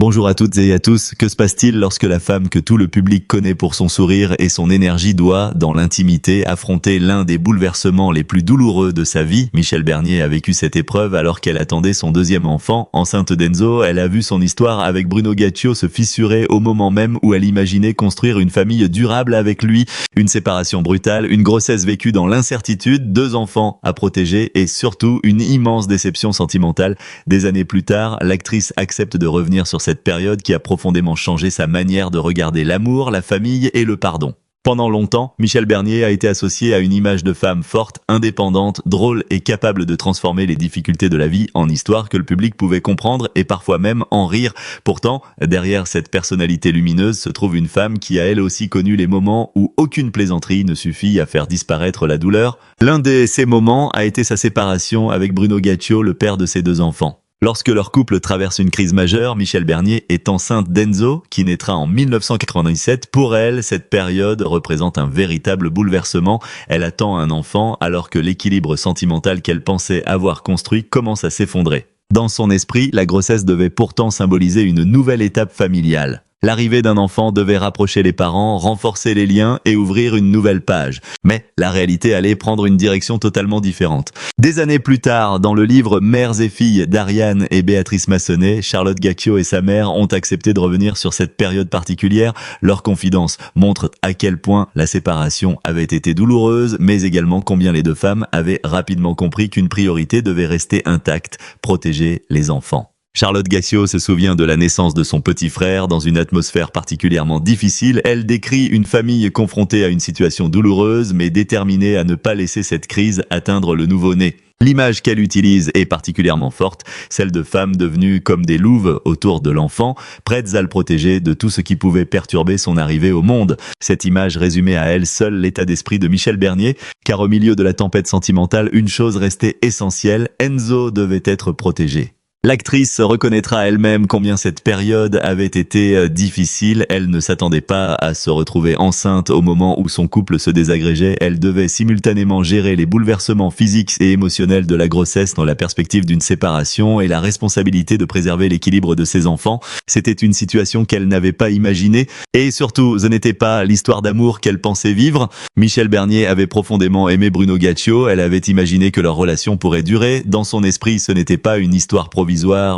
Bonjour à toutes et à tous, que se passe-t-il lorsque la femme que tout le public connaît pour son sourire et son énergie doit, dans l'intimité, affronter l'un des bouleversements les plus douloureux de sa vie? Michel Bernier a vécu cette épreuve alors qu'elle attendait son deuxième enfant. Enceinte d'Enzo, elle a vu son histoire avec Bruno Gaccio se fissurer au moment même où elle imaginait construire une famille durable avec lui. Une séparation brutale, une grossesse vécue dans l'incertitude, 2 enfants à protéger et surtout une immense déception sentimentale. Des années plus tard, l'actrice accepte de revenir sur cette période qui a profondément changé sa manière de regarder l'amour, la famille et le pardon. Pendant longtemps, Michel Bernier a été associé à une image de femme forte, indépendante, drôle et capable de transformer les difficultés de la vie en histoire que le public pouvait comprendre et parfois même en rire. Pourtant, derrière cette personnalité lumineuse se trouve une femme qui a elle aussi connu les moments où aucune plaisanterie ne suffit à faire disparaître la douleur. L'un de ces moments a été sa séparation avec Bruno Gaccio, le père de ses 2 enfants. Lorsque leur couple traverse une crise majeure, Michel Bernier est enceinte d'Enzo, qui naîtra en 1997. Pour elle, cette période représente un véritable bouleversement. Elle attend un enfant alors que l'équilibre sentimental qu'elle pensait avoir construit commence à s'effondrer. Dans son esprit, la grossesse devait pourtant symboliser une nouvelle étape familiale. L'arrivée d'un enfant devait rapprocher les parents, renforcer les liens et ouvrir une nouvelle page. Mais la réalité allait prendre une direction totalement différente. Des années plus tard, dans le livre Mères et filles d'Ariane et Béatrice Massenet, Charlotte Gaccio et sa mère ont accepté de revenir sur cette période particulière. Leur confidence montre à quel point la séparation avait été douloureuse, mais également combien les 2 femmes avaient rapidement compris qu'une priorité devait rester intacte, protéger les enfants. Charlotte Gaccio se souvient de la naissance de son petit frère dans une atmosphère particulièrement difficile. Elle décrit une famille confrontée à une situation douloureuse mais déterminée à ne pas laisser cette crise atteindre le nouveau-né. L'image qu'elle utilise est particulièrement forte, celle de femmes devenues comme des louves autour de l'enfant, prêtes à le protéger de tout ce qui pouvait perturber son arrivée au monde. Cette image résumait à elle seule l'état d'esprit de Michel Bernier, car au milieu de la tempête sentimentale, une chose restait essentielle, Enzo devait être protégé. L'actrice reconnaîtra elle-même combien cette période avait été difficile. Elle ne s'attendait pas à se retrouver enceinte au moment où son couple se désagrégeait. Elle devait simultanément gérer les bouleversements physiques et émotionnels de la grossesse dans la perspective d'une séparation et la responsabilité de préserver l'équilibre de ses enfants. C'était une situation qu'elle n'avait pas imaginée et surtout, ce n'était pas l'histoire d'amour qu'elle pensait vivre. Michel Bernier avait profondément aimé Bruno Gaccio. Elle avait imaginé que leur relation pourrait durer. Dans son esprit, ce n'était pas une histoire provisoire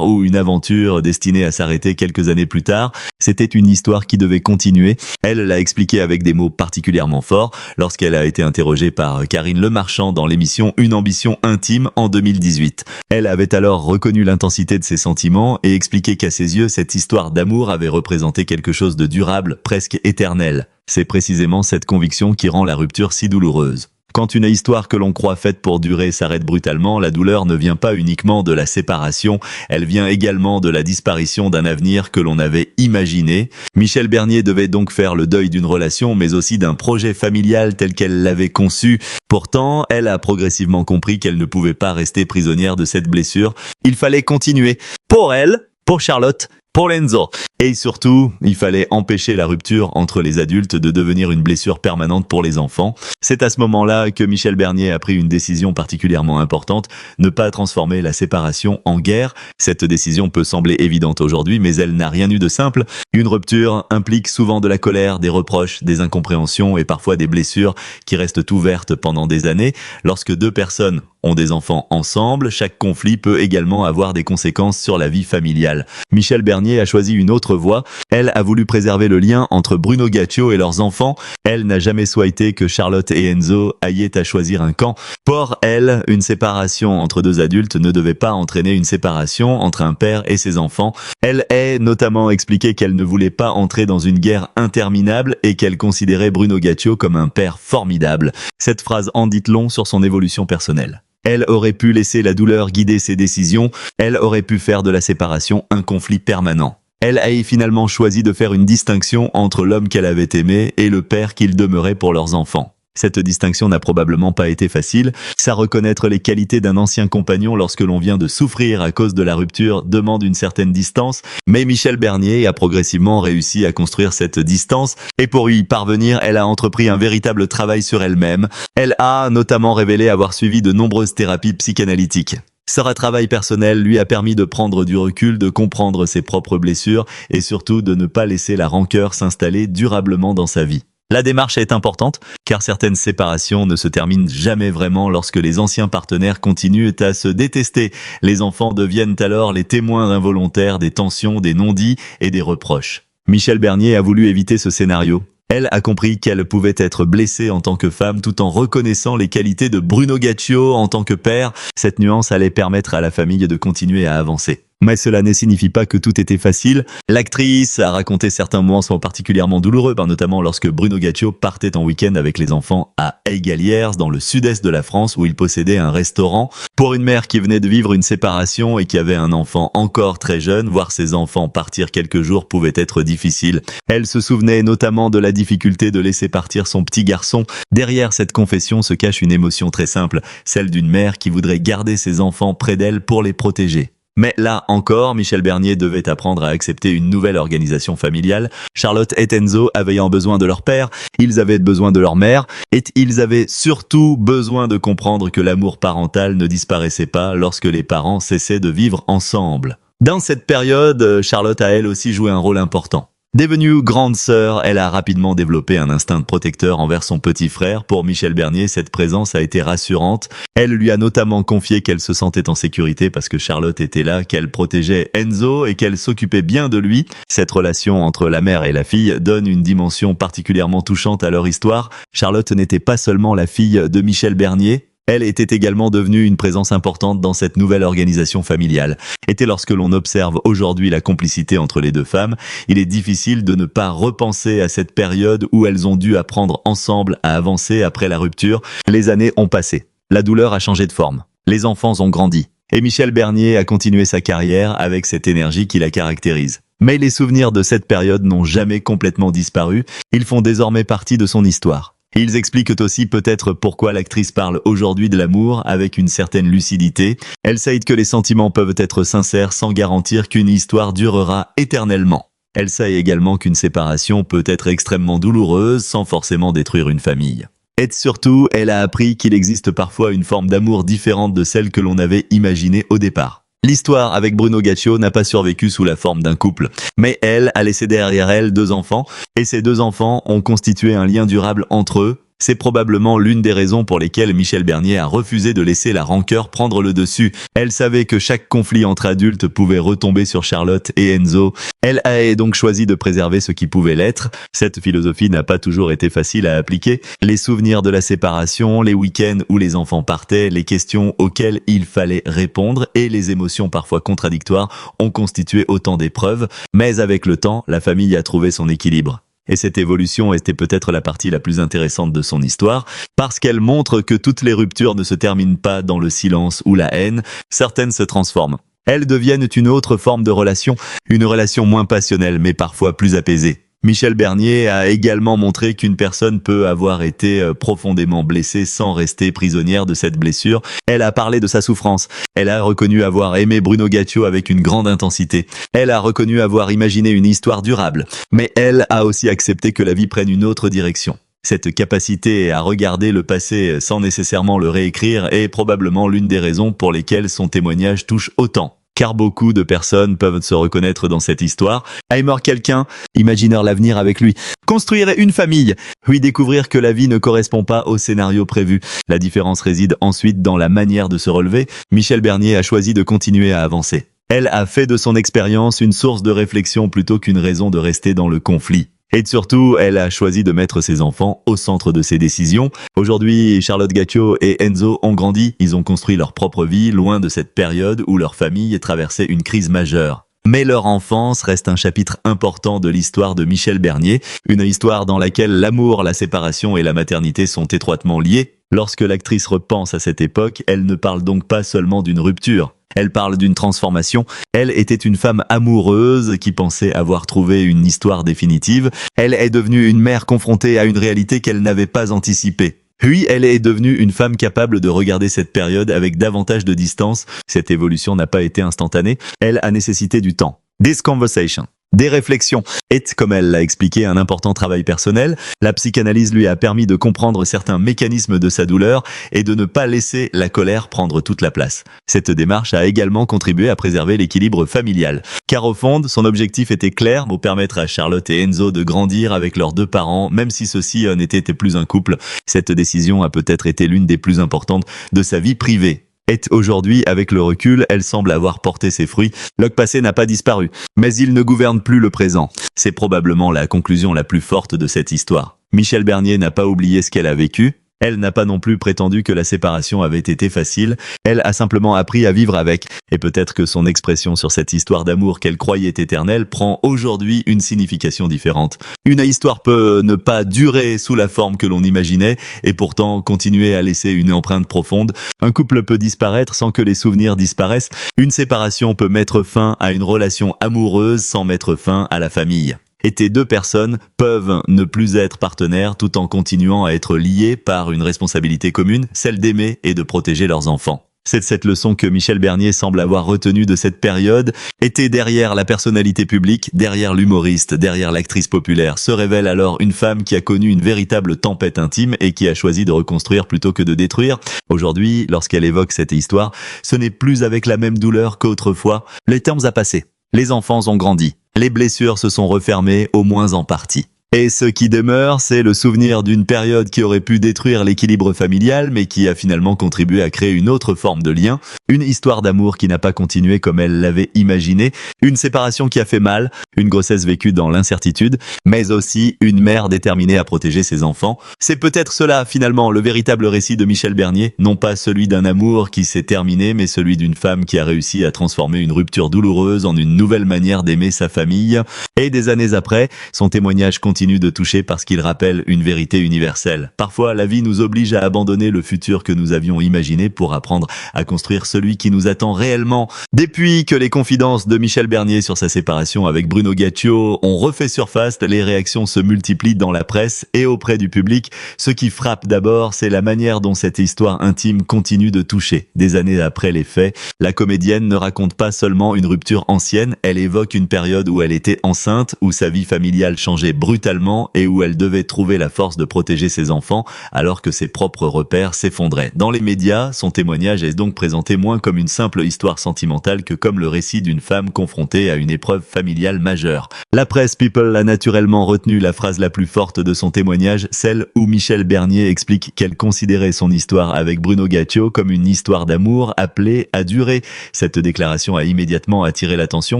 ou une aventure destinée à s'arrêter quelques années plus tard. C'était une histoire qui devait continuer. Elle l'a expliqué avec des mots particulièrement forts lorsqu'elle a été interrogée par Karine Lemarchand dans l'émission Une ambition intime en 2018. Elle avait alors reconnu l'intensité de ses sentiments et expliqué qu'à ses yeux, cette histoire d'amour avait représenté quelque chose de durable, presque éternel. C'est précisément cette conviction qui rend la rupture si douloureuse. Quand une histoire que l'on croit faite pour durer s'arrête brutalement, la douleur ne vient pas uniquement de la séparation, elle vient également de la disparition d'un avenir que l'on avait imaginé. Michel Bernier devait donc faire le deuil d'une relation, mais aussi d'un projet familial tel qu'elle l'avait conçu. Pourtant, elle a progressivement compris qu'elle ne pouvait pas rester prisonnière de cette blessure. Il fallait continuer. Pour elle, pour Charlotte, pour Enzo. Et surtout, il fallait empêcher la rupture entre les adultes de devenir une blessure permanente pour les enfants. C'est à ce moment-là que Michel Bernier a pris une décision particulièrement importante, ne pas transformer la séparation en guerre. Cette décision peut sembler évidente aujourd'hui, mais elle n'a rien eu de simple. Une rupture implique souvent de la colère, des reproches, des incompréhensions et parfois des blessures qui restent ouvertes pendant des années. Lorsque 2 personnes ont des enfants ensemble, chaque conflit peut également avoir des conséquences sur la vie familiale. Michel Bernier a choisi une autre voie. Elle a voulu préserver le lien entre Bruno Gaccio et leurs enfants. Elle n'a jamais souhaité que Charlotte et Enzo aillent à choisir un camp. Pour elle, une séparation entre 2 adultes ne devait pas entraîner une séparation entre un père et ses enfants. Elle a notamment expliqué qu'elle ne voulait pas entrer dans une guerre interminable et qu'elle considérait Bruno Gaccio comme un père formidable. Cette phrase en dit long sur son évolution personnelle. Elle aurait pu laisser la douleur guider ses décisions, elle aurait pu faire de la séparation un conflit permanent. Elle a finalement choisi de faire une distinction entre l'homme qu'elle avait aimé et le père qu'il demeurait pour leurs enfants. Cette distinction n'a probablement pas été facile. Ça, reconnaître les qualités d'un ancien compagnon lorsque l'on vient de souffrir à cause de la rupture demande une certaine distance, mais Michel Bernier a progressivement réussi à construire cette distance, et pour y parvenir, elle a entrepris un véritable travail sur elle-même. Elle a notamment révélé avoir suivi de nombreuses thérapies psychanalytiques. Ce retravail personnel lui a permis de prendre du recul, de comprendre ses propres blessures et surtout de ne pas laisser la rancœur s'installer durablement dans sa vie. La démarche est importante, car certaines séparations ne se terminent jamais vraiment lorsque les anciens partenaires continuent à se détester. Les enfants deviennent alors les témoins involontaires des tensions, des non-dits et des reproches. Michel Bernier a voulu éviter ce scénario. Elle a compris qu'elle pouvait être blessée en tant que femme tout en reconnaissant les qualités de Bruno Gaccio en tant que père. Cette nuance allait permettre à la famille de continuer à avancer. Mais cela ne signifie pas que tout était facile. L'actrice a raconté certains moments particulièrement douloureux, notamment lorsque Bruno Gaccio partait en week-end avec les enfants à Aigualières, dans le sud-est de la France, où il possédait un restaurant. Pour une mère qui venait de vivre une séparation et qui avait un enfant encore très jeune, voir ses enfants partir quelques jours pouvait être difficile. Elle se souvenait notamment de la difficulté de laisser partir son petit garçon. Derrière cette confession se cache une émotion très simple, celle d'une mère qui voudrait garder ses enfants près d'elle pour les protéger. Mais là encore, Michel Bernier devait apprendre à accepter une nouvelle organisation familiale. Charlotte et Enzo avaient besoin de leur père, ils avaient besoin de leur mère, et ils avaient surtout besoin de comprendre que l'amour parental ne disparaissait pas lorsque les parents cessaient de vivre ensemble. Dans cette période, Charlotte a elle aussi joué un rôle important. Devenue grande sœur, elle a rapidement développé un instinct protecteur envers son petit frère. Pour Michel Bernier, cette présence a été rassurante. Elle lui a notamment confié qu'elle se sentait en sécurité parce que Charlotte était là, qu'elle protégeait Enzo et qu'elle s'occupait bien de lui. Cette relation entre la mère et la fille donne une dimension particulièrement touchante à leur histoire. Charlotte n'était pas seulement la fille de Michel Bernier, elle était également devenue une présence importante dans cette nouvelle organisation familiale. Et lorsque l'on observe aujourd'hui la complicité entre les deux femmes, il est difficile de ne pas repenser à cette période où elles ont dû apprendre ensemble à avancer après la rupture. Les années ont passé. La douleur a changé de forme. Les enfants ont grandi. Et Michel Bernier a continué sa carrière avec cette énergie qui la caractérise. Mais les souvenirs de cette période n'ont jamais complètement disparu. Ils font désormais partie de son histoire. Ils expliquent aussi peut-être pourquoi l'actrice parle aujourd'hui de l'amour avec une certaine lucidité. Elle sait que les sentiments peuvent être sincères sans garantir qu'une histoire durera éternellement. Elle sait également qu'une séparation peut être extrêmement douloureuse sans forcément détruire une famille. Et surtout, elle a appris qu'il existe parfois une forme d'amour différente de celle que l'on avait imaginée au départ. L'histoire avec Bruno Gaccio n'a pas survécu sous la forme d'un couple, mais elle a laissé derrière elle 2 enfants, et ces 2 enfants ont constitué un lien durable entre eux. C'est probablement l'une des raisons pour lesquelles Michel Bernier a refusé de laisser la rancœur prendre le dessus. Elle savait que chaque conflit entre adultes pouvait retomber sur Charlotte et Enzo. Elle a donc choisi de préserver ce qui pouvait l'être. Cette philosophie n'a pas toujours été facile à appliquer. Les souvenirs de la séparation, les week-ends où les enfants partaient, les questions auxquelles il fallait répondre et les émotions parfois contradictoires ont constitué autant d'épreuves. Mais avec le temps, la famille a trouvé son équilibre. Et cette évolution était peut-être la partie la plus intéressante de son histoire, parce qu'elle montre que toutes les ruptures ne se terminent pas dans le silence ou la haine, certaines se transforment. Elles deviennent une autre forme de relation, une relation moins passionnelle mais parfois plus apaisée. Michel Bernier a également montré qu'une personne peut avoir été profondément blessée sans rester prisonnière de cette blessure. Elle a parlé de sa souffrance. Elle a reconnu avoir aimé Bruno Gaccio avec une grande intensité. Elle a reconnu avoir imaginé une histoire durable. Mais elle a aussi accepté que la vie prenne une autre direction. Cette capacité à regarder le passé sans nécessairement le réécrire est probablement l'une des raisons pour lesquelles son témoignage touche autant. Car beaucoup de personnes peuvent se reconnaître dans cette histoire. Aimer quelqu'un, imaginer l'avenir avec lui, construire une famille, puis découvrir que la vie ne correspond pas au scénario prévu. La différence réside ensuite dans la manière de se relever. Michel Bernier a choisi de continuer à avancer. Elle a fait de son expérience une source de réflexion plutôt qu'une raison de rester dans le conflit. Et surtout, elle a choisi de mettre ses enfants au centre de ses décisions. Aujourd'hui, Charlotte Gaccio et Enzo ont grandi, ils ont construit leur propre vie, loin de cette période où leur famille traversait une crise majeure. Mais leur enfance reste un chapitre important de l'histoire de Michel Bernier, une histoire dans laquelle l'amour, la séparation et la maternité sont étroitement liés. Lorsque l'actrice repense à cette époque, elle ne parle donc pas seulement d'une rupture. Elle parle d'une transformation. Elle était une femme amoureuse qui pensait avoir trouvé une histoire définitive. Elle est devenue une mère confrontée à une réalité qu'elle n'avait pas anticipée. Puis, elle est devenue une femme capable de regarder cette période avec davantage de distance. Cette évolution n'a pas été instantanée. Elle a nécessité du temps. This Conversation. Des réflexions est, comme elle l'a expliqué, un important travail personnel. La psychanalyse lui a permis de comprendre certains mécanismes de sa douleur et de ne pas laisser la colère prendre toute la place. Cette démarche a également contribué à préserver l'équilibre familial. Car au fond, son objectif était clair, pour permettre à Charlotte et Enzo de grandir avec leurs deux parents, même si ceux-ci n'étaient plus un couple. Cette décision a peut-être été l'une des plus importantes de sa vie privée. Et aujourd'hui, avec le recul, elle semble avoir porté ses fruits. Le passé n'a pas disparu, mais il ne gouverne plus le présent. C'est probablement la conclusion la plus forte de cette histoire. Michel Bernier n'a pas oublié ce qu'elle a vécu. Elle n'a pas non plus prétendu que la séparation avait été facile, elle a simplement appris à vivre avec. Et peut-être que son expression sur cette histoire d'amour qu'elle croyait éternelle prend aujourd'hui une signification différente. Une histoire peut ne pas durer sous la forme que l'on imaginait, et pourtant continuer à laisser une empreinte profonde. Un couple peut disparaître sans que les souvenirs disparaissent. Une séparation peut mettre fin à une relation amoureuse sans mettre fin à la famille. Et tes deux personnes peuvent ne plus être partenaires tout en continuant à être liées par une responsabilité commune, celle d'aimer et de protéger leurs enfants. C'est cette leçon que Michel Bernier semble avoir retenue de cette période. Était derrière la personnalité publique, derrière l'humoriste, derrière l'actrice populaire, se révèle alors une femme qui a connu une véritable tempête intime et qui a choisi de reconstruire plutôt que de détruire. Aujourd'hui, lorsqu'elle évoque cette histoire, ce n'est plus avec la même douleur qu'autrefois. Le temps a passé. Les enfants ont grandi. Les blessures se sont refermées, au moins en partie. Et ce qui demeure, c'est le souvenir d'une période qui aurait pu détruire l'équilibre familial, mais qui a finalement contribué à créer une autre forme de lien, une histoire d'amour qui n'a pas continué comme elle l'avait imaginé, une séparation qui a fait mal, une grossesse vécue dans l'incertitude, mais aussi une mère déterminée à protéger ses enfants. C'est peut-être cela, finalement, le véritable récit de Michel Bernier, non pas celui d'un amour qui s'est terminé, mais celui d'une femme qui a réussi à transformer une rupture douloureuse en une nouvelle manière d'aimer sa famille. Et des années après, son témoignage continue de toucher parce qu'il rappelle une vérité universelle. Parfois, la vie nous oblige à abandonner le futur que nous avions imaginé pour apprendre à construire celui qui nous attend réellement. Depuis que les confidences de Michel Bernier sur sa séparation avec Bruno Gaccio ont refait surface, les réactions se multiplient dans la presse et auprès du public. Ce qui frappe d'abord, c'est la manière dont cette histoire intime continue de toucher. Des années après les faits, la comédienne ne raconte pas seulement une rupture ancienne, elle évoque une période où elle était enceinte, où sa vie familiale changeait brutalement et où elle devait trouver la force de protéger ses enfants alors que ses propres repères s'effondraient. Dans les médias, son témoignage est donc présenté moins comme une simple histoire sentimentale que comme le récit d'une femme confrontée à une épreuve familiale majeure. La presse People a naturellement retenu la phrase la plus forte de son témoignage, celle où Michel Bernier explique qu'elle considérait son histoire avec Bruno Gaccio comme une histoire d'amour appelée à durer. Cette déclaration a immédiatement attiré l'attention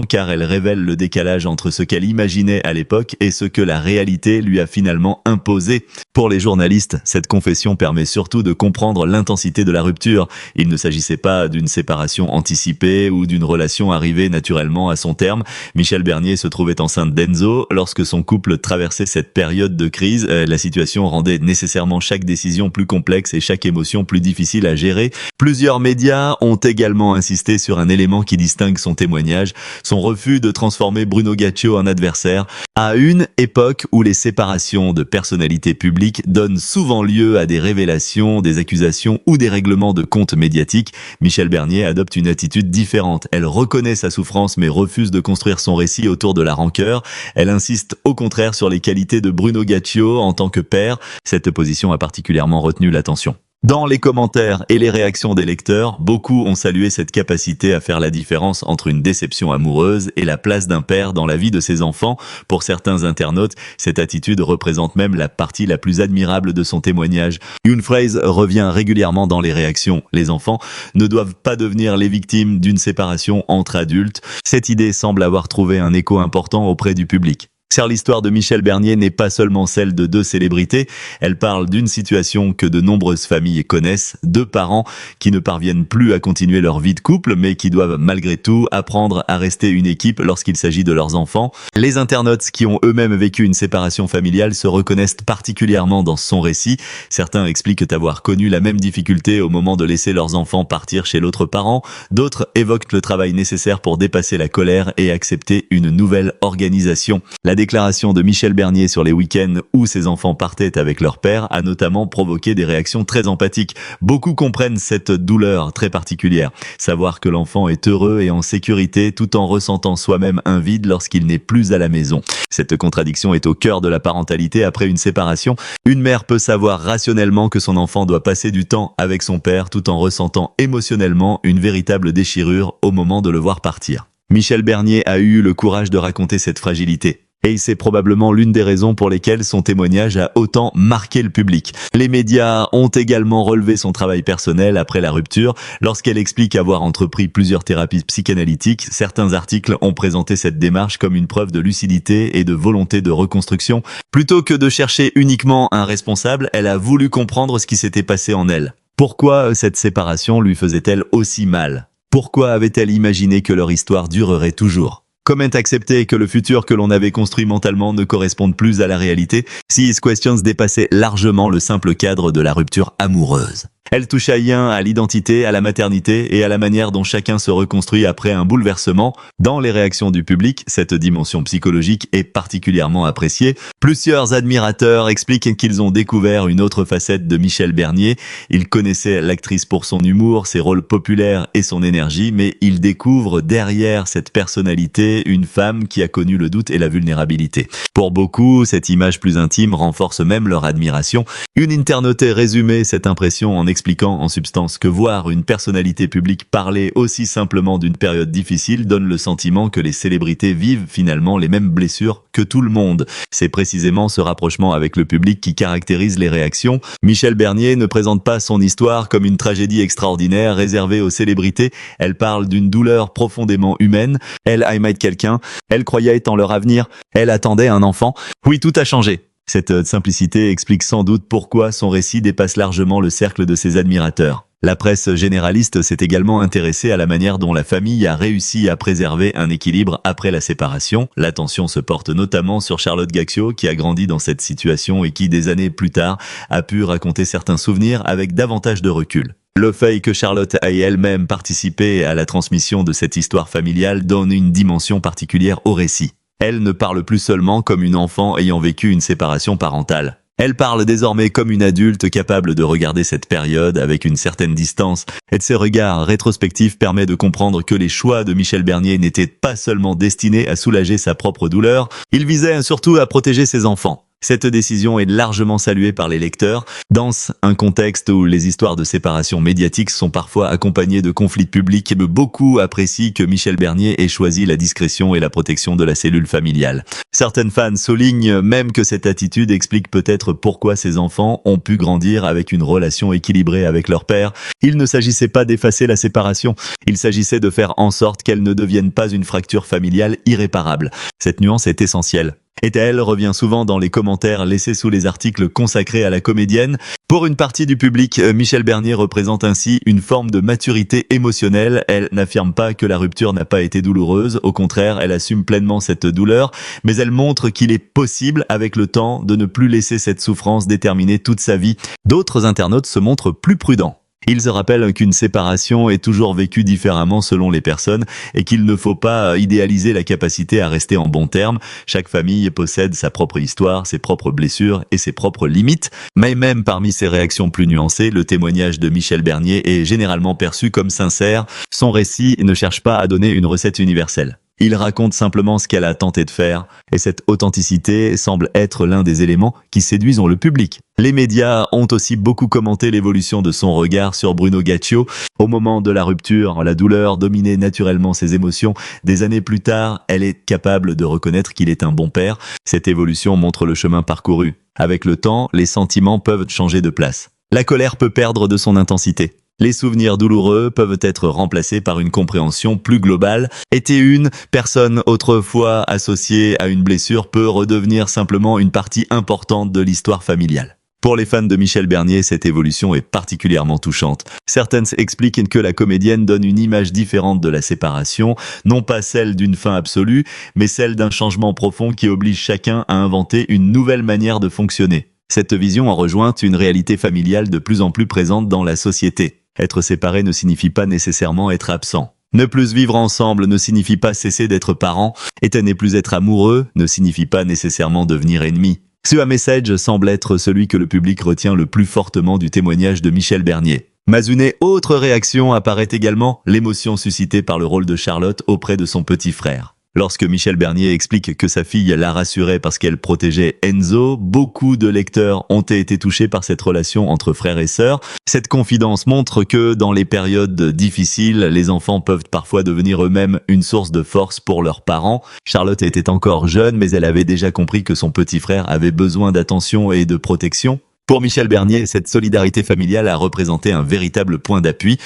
car elle révèle le décalage entre ce qu'elle imaginait à l'époque et ce que la réalité lui a finalement imposé. Pour les journalistes, cette confession permet surtout de comprendre l'intensité de la rupture. Il ne s'agissait pas d'une séparation anticipée ou d'une relation arrivée naturellement à son terme. Michel Bernier se trouvait enceinte d'Enzo. Lorsque son couple traversait cette période de crise, la situation rendait nécessairement chaque décision plus complexe et chaque émotion plus difficile à gérer. Plusieurs médias ont également insisté sur un élément qui distingue son témoignage, son refus de transformer Bruno Gaccio en adversaire. À une époque où les séparations de personnalités publiques donnent souvent lieu à des révélations, des accusations ou des règlements de comptes médiatiques, Michel Bernier adopte une attitude différente. Elle reconnaît sa souffrance mais refuse de construire son récit autour de la rancœur. Elle insiste au contraire sur les qualités de Bruno Gaccio en tant que père. Cette position a particulièrement retenu l'attention. Dans les commentaires et les réactions des lecteurs, beaucoup ont salué cette capacité à faire la différence entre une déception amoureuse et la place d'un père dans la vie de ses enfants. Pour certains internautes, cette attitude représente même la partie la plus admirable de son témoignage. Une phrase revient régulièrement dans les réactions. Les enfants ne doivent pas devenir les victimes d'une séparation entre adultes. Cette idée semble avoir trouvé un écho important auprès du public. Car l'histoire de Michel Bernier n'est pas seulement celle de deux célébrités, elle parle d'une situation que de nombreuses familles connaissent, deux parents qui ne parviennent plus à continuer leur vie de couple, mais qui doivent malgré tout apprendre à rester une équipe lorsqu'il s'agit de leurs enfants. Les internautes qui ont eux-mêmes vécu une séparation familiale se reconnaissent particulièrement dans son récit. Certains expliquent avoir connu la même difficulté au moment de laisser leurs enfants partir chez l'autre parent. D'autres évoquent le travail nécessaire pour dépasser la colère et accepter une nouvelle organisation. La déclaration de Michel Bernier sur les week-ends où ses enfants partaient avec leur père a notamment provoqué des réactions très empathiques. Beaucoup comprennent cette douleur très particulière. Savoir que l'enfant est heureux et en sécurité tout en ressentant soi-même un vide lorsqu'il n'est plus à la maison. Cette contradiction est au cœur de la parentalité après une séparation. Une mère peut savoir rationnellement que son enfant doit passer du temps avec son père tout en ressentant émotionnellement une véritable déchirure au moment de le voir partir. Michel Bernier a eu le courage de raconter cette fragilité. Et c'est probablement l'une des raisons pour lesquelles son témoignage a autant marqué le public. Les médias ont également relevé son travail personnel après la rupture. Lorsqu'elle explique avoir entrepris plusieurs thérapies psychanalytiques, certains articles ont présenté cette démarche comme une preuve de lucidité et de volonté de reconstruction. Plutôt que de chercher uniquement un responsable, elle a voulu comprendre ce qui s'était passé en elle. Pourquoi cette séparation lui faisait-elle aussi mal ? Pourquoi avait-elle imaginé que leur histoire durerait toujours ? Comment accepter que le futur que l'on avait construit mentalement ne corresponde plus à la réalité? These questions dépassaient largement le simple cadre de la rupture amoureuse. Elle touche à l'identité, à la maternité et à la manière dont chacun se reconstruit après un bouleversement. Dans les réactions du public, cette dimension psychologique est particulièrement appréciée. Plusieurs admirateurs expliquent qu'ils ont découvert une autre facette de Michel Bernier. Ils connaissaient l'actrice pour son humour, ses rôles populaires et son énergie, mais ils découvrent derrière cette personnalité une femme qui a connu le doute et la vulnérabilité. Pour beaucoup, cette image plus intime renforce même leur admiration. Une internaute résumait cette impression en expliquant en substance que voir une personnalité publique parler aussi simplement d'une période difficile donne le sentiment que les célébrités vivent finalement les mêmes blessures que tout le monde. C'est précisément ce rapprochement avec le public qui caractérise les réactions. Michel Bernier ne présente pas son histoire comme une tragédie extraordinaire réservée aux célébrités. Elle parle d'une douleur profondément humaine. Elle aimait quelqu'un. Elle croyait en leur avenir. Elle attendait un enfant. Oui, tout a changé. Cette simplicité explique sans doute pourquoi son récit dépasse largement le cercle de ses admirateurs. La presse généraliste s'est également intéressée à la manière dont la famille a réussi à préserver un équilibre après la séparation. L'attention se porte notamment sur Charlotte Gaccio, qui a grandi dans cette situation et qui, des années plus tard, a pu raconter certains souvenirs avec davantage de recul. Le fait que Charlotte ait elle-même participé à la transmission de cette histoire familiale donne une dimension particulière au récit. Elle ne parle plus seulement comme une enfant ayant vécu une séparation parentale. Elle parle désormais comme une adulte capable de regarder cette période avec une certaine distance. Et ce regard rétrospectif permet de comprendre que les choix de Michel Bernier n'étaient pas seulement destinés à soulager sa propre douleur, ils visaient surtout à protéger ses enfants. Cette décision est largement saluée par les lecteurs. Dans un contexte où les histoires de séparation médiatique sont parfois accompagnées de conflits publics, beaucoup apprécient que Michel Bernier ait choisi la discrétion et la protection de la cellule familiale. Certaines fans soulignent même que cette attitude explique peut-être pourquoi ces enfants ont pu grandir avec une relation équilibrée avec leur père. Il ne s'agissait pas d'effacer la séparation, il s'agissait de faire en sorte qu'elle ne devienne pas une fracture familiale irréparable. Cette nuance est essentielle. Et elle revient souvent dans les commentaires laissés sous les articles consacrés à la comédienne. Pour une partie du public, Michel Bernier représente ainsi une forme de maturité émotionnelle. Elle n'affirme pas que la rupture n'a pas été douloureuse, au contraire, elle assume pleinement cette douleur, mais elle montre qu'il est possible, avec le temps, de ne plus laisser cette souffrance déterminer toute sa vie. D'autres internautes se montrent plus prudents. Ils se rappellent qu'une séparation est toujours vécue différemment selon les personnes et qu'il ne faut pas idéaliser la capacité à rester en bons termes. Chaque famille possède sa propre histoire, ses propres blessures et ses propres limites. Mais même parmi ces réactions plus nuancées, le témoignage de Michel Bernier est généralement perçu comme sincère. Son récit ne cherche pas à donner une recette universelle. Il raconte simplement ce qu'elle a tenté de faire, et cette authenticité semble être l'un des éléments qui séduisent le public. Les médias ont aussi beaucoup commenté l'évolution de son regard sur Bruno Gaccio. Au moment de la rupture, la douleur dominait naturellement ses émotions. Des années plus tard, elle est capable de reconnaître qu'il est un bon père. Cette évolution montre le chemin parcouru. Avec le temps, les sentiments peuvent changer de place. La colère peut perdre de son intensité. Les souvenirs douloureux peuvent être remplacés par une compréhension plus globale. Était une personne autrefois associée à une blessure peut redevenir simplement une partie importante de l'histoire familiale. Pour les fans de Michel Bernier, cette évolution est particulièrement touchante. Certaines expliquent que la comédienne donne une image différente de la séparation, non pas celle d'une fin absolue, mais celle d'un changement profond qui oblige chacun à inventer une nouvelle manière de fonctionner. Cette vision en rejoint une réalité familiale de plus en plus présente dans la société. Être séparé ne signifie pas nécessairement être absent. Ne plus vivre ensemble ne signifie pas cesser d'être parents, et ne plus être amoureux ne signifie pas nécessairement devenir ennemi. Ce message semble être celui que le public retient le plus fortement du témoignage de Michel Bernier. Mais une autre réaction apparaît également, l'émotion suscitée par le rôle de Charlotte auprès de son petit frère. Lorsque Michel Bernier explique que sa fille l'a rassuré parce qu'elle protégeait Enzo, beaucoup de lecteurs ont été touchés par cette relation entre frères et sœurs. Cette confidence montre que dans les périodes difficiles, les enfants peuvent parfois devenir eux-mêmes une source de force pour leurs parents. Charlotte était encore jeune, mais elle avait déjà compris que son petit frère avait besoin d'attention et de protection. Pour Michel Bernier, cette solidarité familiale a représenté un véritable point d'appui.